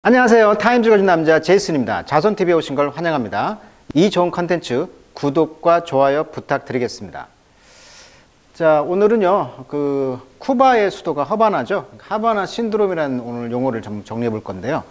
안녕하세요. 타임즈 걸린 남자 제이슨입니다. 자손TV에 오신 걸 환영합니다. 이 좋은 컨텐츠 구독과 좋아요 부탁드리겠습니다. 자, 오늘은요, 쿠바의 수도가 하바나죠. 하바나 신드롬이라는 오늘 용어를 좀 정리해 볼 건데요.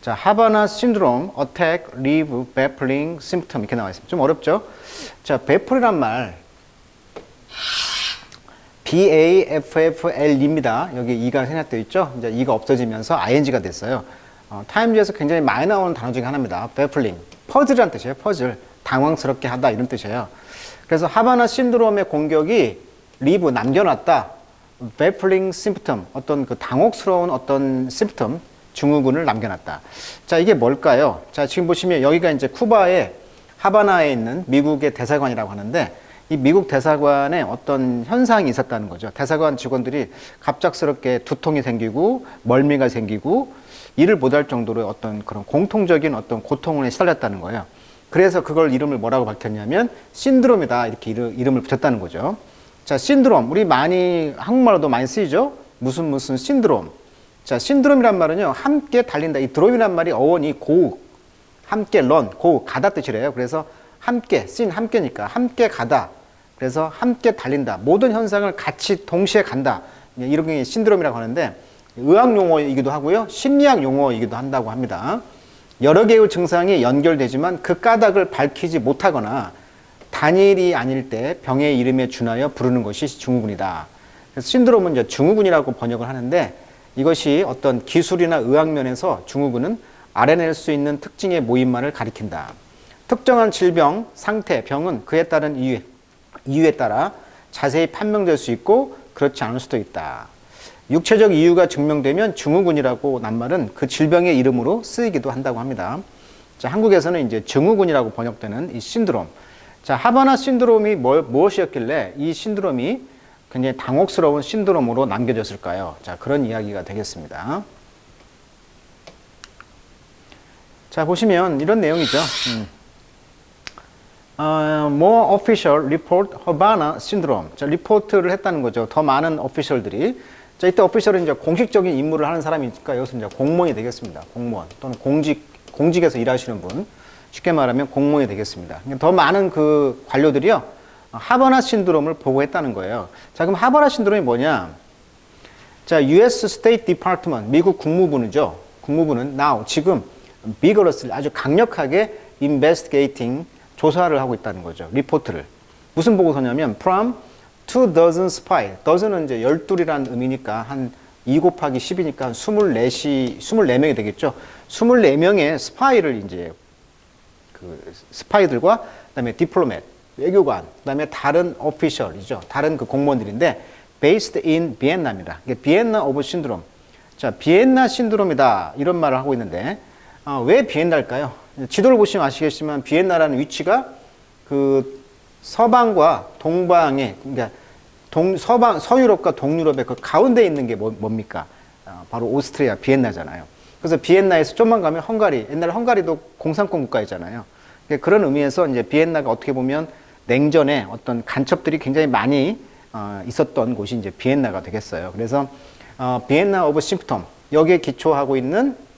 자, 하바나 신드롬, attack, leave, baffling, symptom 이렇게 나와 있습니다. 좀 어렵죠? 자, baffle이란 말, BAFFL입니다. 여기 E가 생략되어 있죠. 이제 E가 없어지면서 ING가 됐어요. 타임즈에서 굉장히 많이 나오는 단어 중에 하나입니다. baffling. 퍼즐이란 뜻이에요. 퍼즐. 당황스럽게 하다 이런 뜻이에요. 그래서 하바나 신드롬의 공격이 leave, 남겨놨다. baffling symptom, 어떤 그 당혹스러운 어떤 symptom, 증후군을 남겨놨다. 자, 이게 뭘까요? 자, 지금 보시면 여기가 이제 쿠바의 하바나에 있는 미국의 대사관이라고 하는데 이 미국 대사관에 어떤 현상이 있었다는 거죠. 대사관 직원들이 갑작스럽게 두통이 생기고 멀미가 생기고 일을 못할 정도로 어떤 그런 공통적인 어떤 고통에 시달렸다는 거예요. 그래서 그걸 이름을 뭐라고 밝혔냐면 신드롬이다 이렇게 이름을 붙였다는 거죠. 자, 신드롬 우리 많이 한국말로도 많이 쓰이죠. 무슨 신드롬. 자, 신드롬이란 말은요 함께 달린다. 이 드롬이란 말이 어원이 고욱, 함께 런, 고욱 가다 뜻이래요. 그래서 함께, 함께니까 함께 가다. 그래서 함께 달린다. 모든 현상을 같이 동시에 간다. 이런 게 신드롬이라고 하는데 의학 용어이기도 하고요. 심리학 용어이기도 한다고 합니다. 여러 개의 증상이 연결되지만 그 까닭을 밝히지 못하거나 단일이 아닐 때 병의 이름에 준하여 부르는 것이 증후군이다. 그래서 신드롬은 이제 증후군이라고 번역을 하는데 이것이 어떤 기술이나 의학 면에서 증후군은 알아낼 수 있는 특징의 모임만을 가리킨다. 특정한 질병, 상태, 병은 그에 따른 이유에 따라 자세히 판명될 수 있고 그렇지 않을 수도 있다. 육체적 이유가 증명되면 증후군이라고 낱말은 그 질병의 이름으로 쓰이기도 한다고 합니다. 자, 한국에서는 이제 증후군이라고 번역되는 이 신드롬. 자, 하바나 신드롬이 무엇이었길래 이 신드롬이 굉장히 당혹스러운 신드롬으로 남겨졌을까요? 자, 그런 이야기가 되겠습니다. 자, 보시면 이런 내용이죠. More official report Havana syndrome. 자, 리포트를 했다는 거죠. 더 많은 오피셜들이. 자, 이때 오피셜은 이제 공식적인 임무를 하는 사람이니까 여기서 이제 공무원이 되겠습니다. 공무원 또는 공직에서 일하시는 분. 쉽게 말하면 공무원이 되겠습니다. 더 많은 그 관료들이요. 하바나 신드롬을 보고했다는 거예요. 자, 그럼 하바나 신드롬이 뭐냐? 자, US State Department, 미국 국무부는죠. 국무부는 now, 지금 vigorously, 아주 강력하게 investigating, 조사를 하고 있다는 거죠. 리포트를. 무슨 보고서냐면 from 2 spy. dozen은 이제 12이라는 의미니까 한 2 곱하기 10이니까 한 24명이 되겠죠. 24명의 스파이를 이제 그 스파이들과 그다음에 디플로맷, 외교관, 그다음에 다른 오피셜이죠. 다른 그 공무원들인데 based in Vienna입니다. 이게 비엔나 오브 신드롬. 자, 비엔나 신드롬이다. 이런 말을 하고 있는데 왜 비엔나일까요? 지도를 보시면 아시겠지만 비엔나라는 위치가 그 서방과 동방의 그러니까 서유럽과 동유럽의 그 가운데 있는 게 뭡니까? 바로 오스트리아 비엔나잖아요. 그래서 비엔나에서 좀만 가면 헝가리, 옛날에 헝가리도 공산권 국가였잖아요. 그런 의미에서 이제 비엔나가 어떻게 보면 냉전에 어떤 간첩들이 굉장히 많이 있었던 곳이 이제 비엔나가 되겠어요. 그래서 비엔나 오브 심프톰 여기에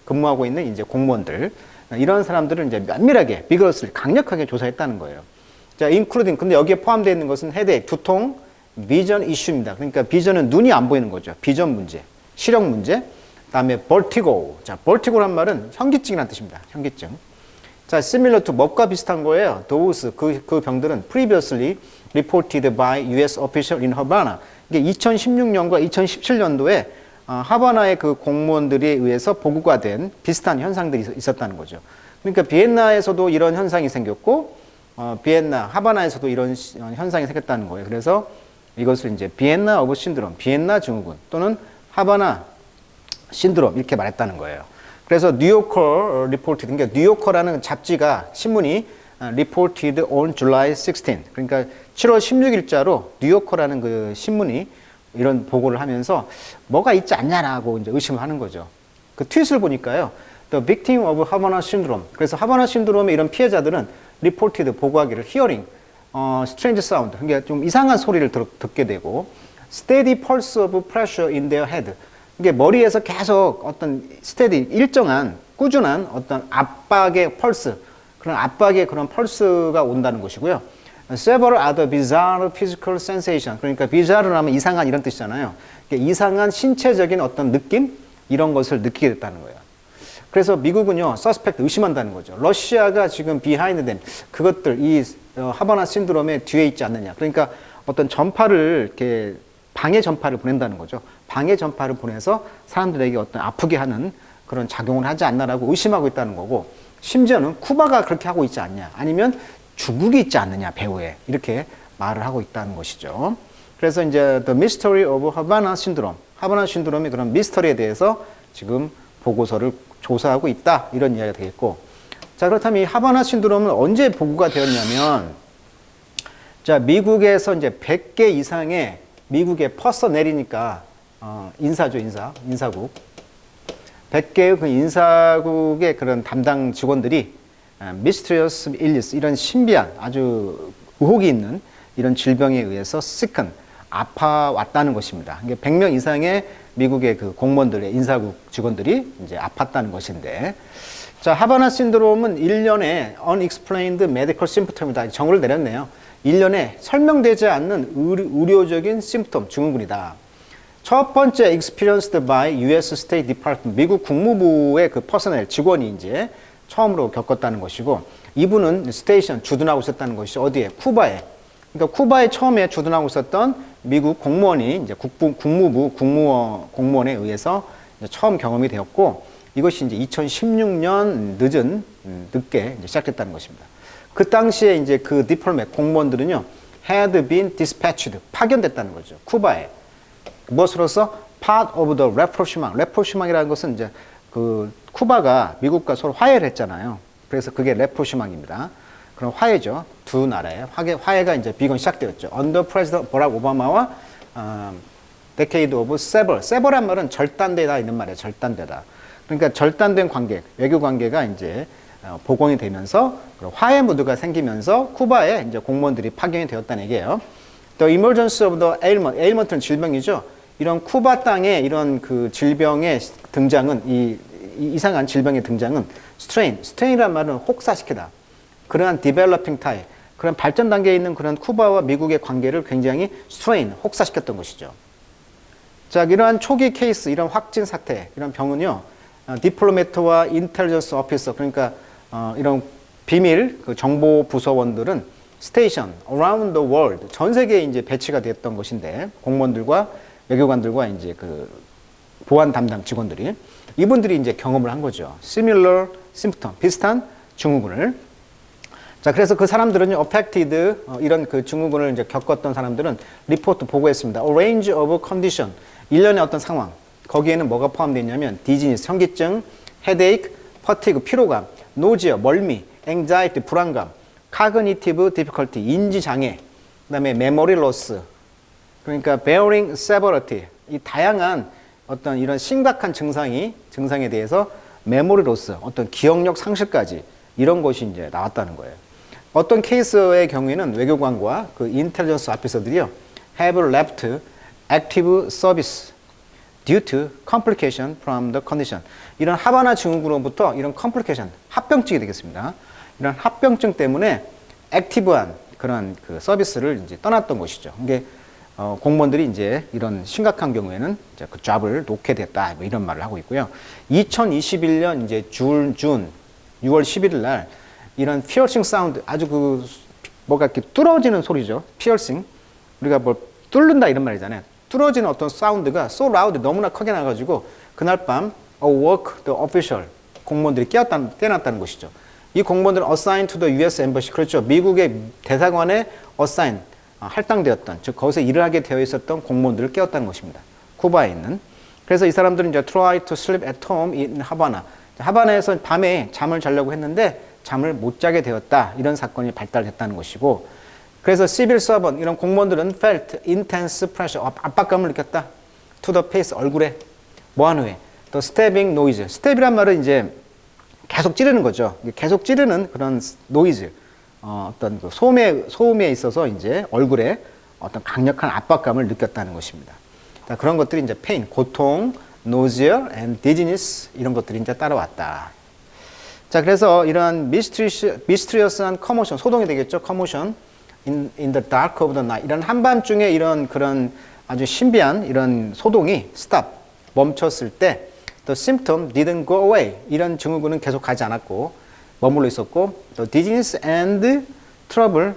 근무하고 있는 이제 공무원들 이런 사람들을 이제 면밀하게 비거러스를 강력하게 조사했다는 거예요. 자, including 근데 여기에 포함되어 있는 것은 헤데익, 두통, 비전 이슈입니다. 그러니까 비전은 눈이 안 보이는 거죠. 비전 문제, 시력 문제. 그다음에 vertigo. 자, vertigo란 말은 현기증이라는 뜻입니다. 현기증. 자, similar to 뭐가 비슷한 거예요. those 그 병들은 previously reported by US official in Havana. 이게 2016년과 2017년도에 하바나의 그 공무원들에 의해서 보고가 된 비슷한 현상들이 있었다는 거죠. 그러니까 비엔나에서도 이런 현상이 생겼고, 하바나에서도 이런 현상이 생겼다는 거예요. 그래서 이것을 이제 비엔나 오브 신드롬, 비엔나 증후군 또는 하바나 신드롬 이렇게 말했다는 거예요. 그래서 뉴요커 리포트, 그러니까 뉴요커라는 잡지가 신문이 reported on July 16. 그러니까 7월 16일자로 뉴요커라는 그 신문이 이런 보고를 하면서 뭐가 있지 않냐라고 이제 의심을 하는 거죠. 그 트윗을 보니까요. The victim of Havana syndrome. 그래서 하바나 신드롬의 이런 피해자들은 reported 보고하기를 hearing, strange sound. 그러니까 좀 이상한 소리를 듣게 되고 steady pulse of pressure in their head. 이게 머리에서 계속 어떤 steady 일정한 꾸준한 어떤 압박의 펄스, 그런 압박의 그런 펄스가 온다는 것이고요. Several other bizarre physical sensation. 그러니까 bizarre 하면 이상한 이런 뜻이잖아요. 그러니까 이상한 신체적인 어떤 느낌 이런 것을 느끼게 됐다는 거예요. 그래서 미국은요, 서스펙트 의심한다는 거죠. 러시아가 지금 비하인드 된 그것들, 이 하바나 신드롬의 뒤에 있지 않느냐. 그러니까 어떤 전파를 이렇게 방해 전파를 보낸다는 거죠. 방해 전파를 보내서 사람들에게 어떤 아프게 하는 그런 작용을 하지 않나라고 의심하고 있다는 거고, 심지어는 쿠바가 그렇게 하고 있지 않냐, 아니면 중국이 있지 않느냐 배후에, 이렇게 말을 하고 있다는 것이죠. 그래서 이제 The Mystery of Havana Syndrome, 하바나 신드롬의 그런 미스터리에 대해서 지금 보고서를 조사하고 있다, 이런 이야기가 되겠고, 자, 그렇다면 이 하바나 신드롬은 언제 보고가 되었냐면, 자, 미국에서 이제 100개 이상의 미국의 퍼서넬이니까 인사죠, 인사국. 100개의 그 인사국의 그런 담당 직원들이 Mysterious illness, 이런 신비한 아주 의혹이 있는 이런 질병에 의해서 sicken, 아파왔다는 것입니다. 100명 이상의 미국의 그 공무원들의 인사국 직원들이 이제 아팠다는 것인데, 자, 하바나 신드롬은 1년에 unexplained medical symptom이다. 정의를 내렸네요. 1년에 설명되지 않는 의료적인 심프톰, 증후군이다. 첫 번째 experienced by US State Department, 미국 국무부의 그 퍼스널 직원이 이제 처음으로 겪었다는 것이고, 이분은 스테이션 주둔하고 있었다는 것이 어디에? 쿠바에. 그러니까 쿠바에 처음에 주둔하고 있었던 미국 공무원이 이제 국무부 공무원에 의해서 이제 처음 경험이 되었고, 이것이 이제 2016년 늦게 이제 시작됐다는 것입니다. 그 당시에 이제 그 디플로맷 공무원들은요, had been dispatched, 파견됐다는 거죠. 쿠바에. 무엇으로서? part of the rapprochement. rapprochement이라는 것은 이제 그 쿠바가 미국과 서로 화해를 했잖아요. 그래서 그게 rapprochement입니다. 그런 화해죠. 두 나라의 화해가 이제 비건 시작되었죠. Under President 버락 오바마와 Decade of Sever. Sever란 말은 절단되다 이런 말이에요. 절단되다. 그러니까 절단된 관계, 외교 관계가 이제 복원이 되면서 화해 무드가 생기면서 쿠바에 이제 공무원들이 파견이 되었다는 얘기예요. The emergence of the ailment. ailment는 질병이죠. 이런 쿠바 땅에 이런 그 질병의 등장은, 이상한 질병의 등장은 strain이란 말은 혹사시키다. 그러한 developing type, 그런 발전 단계에 있는 그런 쿠바와 미국의 관계를 굉장히 혹사시켰던 것이죠. 자, 이러한 초기 케이스, 이런 확진 사태, 이런 병은요, 디플로매트와 인텔리전스 오피서, 그러니까 이런 비밀 그 정보 부서원들은 스테이션 around the world, 전 세계에 이제 배치가 됐던 것인데, 공무원들과 외교관들과 이제 그 보안 담당 직원들이, 이분들이 이제 경험을 한 거죠. similar symptom, 비슷한 증후군을. 자, 그래서 그 사람들은요, affected, 이런 그 증후군을 이제 겪었던 사람들은 리포트 보고했습니다. A range of condition, 일련의 어떤 상황. 거기에는 뭐가 포함되어 있냐면, 디지니스, 현기증, headache, fatigue, 피로감, nausea, 멀미, anxiety, 불안감, cognitive difficulty, 인지장애, 그 다음에 memory loss, 그러니까 bearing severity, 이 다양한 어떤 이런 심각한 증상에 대해서 memory loss, 어떤 기억력 상실까지 이런 것이 이제 나왔다는 거예요. 어떤 케이스의 경우에는 외교관과 그 인텔리전스 오피서들이요, have left active service due to complication from the condition. 이런 하바나 증후군으로부터 이런 complication, 합병증이 되겠습니다. 이런 합병증 때문에 액티브한 그런 그 서비스를 이제 떠났던 것이죠. 이게 공무원들이 이제 이런 심각한 경우에는 이제 그 잡을 놓게 됐다, 뭐 이런 말을 하고 있고요. 2021년 이제 6월 11일 날 이런 피어싱 사운드, 아주 그 뭐가 이렇게 뚫어지는 소리죠. 피어싱. 우리가 뭘 뚫는다 이런 말이잖아요. 뚫어지는 어떤 사운드가 so loud, 너무나 크게 나가지고 그날 밤 awoke the official, 공무원들이 깨어났다는 것이죠. 이 공무원들은 assigned to the US embassy, 그렇죠. 미국의 대사관에 assign, 할당되었던, 즉 거기서 일을 하게 되어 있었던 공무원들을 깨웠다는 것입니다. 쿠바에 있는. 그래서 이 사람들은 이제 try to sleep at home in Havana. 하바나에서 밤에 잠을 자려고 했는데 잠을 못 자게 되었다. 이런 사건이 발달됐다는 것이고, 그래서 civil servant, 이런 공무원들은 felt intense pressure, 압박감을 느꼈다. to the face, 얼굴에. 뭐한 후에? the stabbing noise. stab이란 말은 이제 계속 찌르는 거죠. 계속 찌르는 그런 노이즈. 어떤 그 소음에 있어서 이제 얼굴에 어떤 강력한 압박감을 느꼈다는 것입니다. 자, 그런 것들이 이제 pain, 고통, nausea and dizziness, 이런 것들이 이제 따라왔다. 자, 그래서 이런 미스트리어스한 커모션, 소동이 되겠죠. 커모션 in the dark of the night. 이런 한밤중에 이런 그런 아주 신비한 이런 소동이 stop, 멈췄을 때 the symptom didn't go away. 이런 증후군은 계속 가지 않았고 머물러 있었고 the dizziness and trouble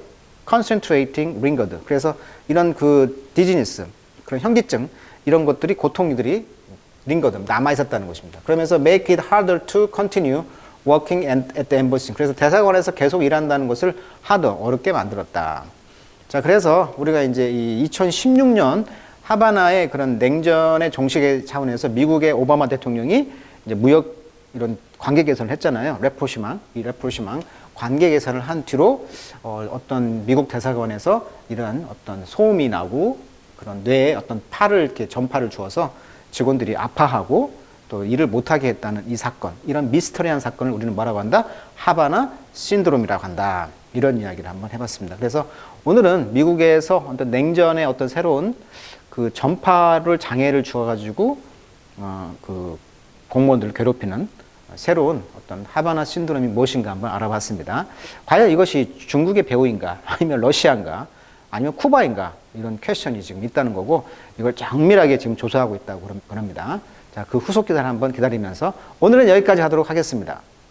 concentrating lingered. 그래서 이런 그 dizziness, 그런 현기증 이런 것들이 고통들이 lingered, 남아 있었다는 것입니다. 그러면서 make it harder to continue working at the embassy. 그래서 대사관에서 계속 일한다는 것을 harder, 어렵게 만들었다. 자, 그래서 우리가 이제 이 2016년 하바나의 그런 냉전의 종식의 차원에서 미국의 오바마 대통령이 이제 무역 이런 관계 개선을 했잖아요. 이 레포시망 관계 개선을 한 뒤로 어떤 미국 대사관에서 이런 어떤 소음이 나고 그런 뇌에 어떤 팔을 이렇게 전파를 주어서 직원들이 아파하고 또 일을 못하게 했다는 이 사건, 이런 미스터리한 사건을 우리는 뭐라고 한다? 하바나 신드롬이라고 한다. 이런 이야기를 한번 해봤습니다. 그래서 오늘은 미국에서 어떤 냉전의 어떤 새로운 그 전파를 장애를 주어가지고 그 공무원들을 괴롭히는 새로운 어떤 하바나 신드롬이 무엇인가 한번 알아봤습니다. 과연 이것이 중국의 배후인가, 아니면 러시아인가, 아니면 쿠바인가, 이런 퀘스천이 지금 있다는 거고, 이걸 정밀하게 지금 조사하고 있다고 그럽니다. 자, 그 후속 기사를 한번 기다리면서 오늘은 여기까지 하도록 하겠습니다.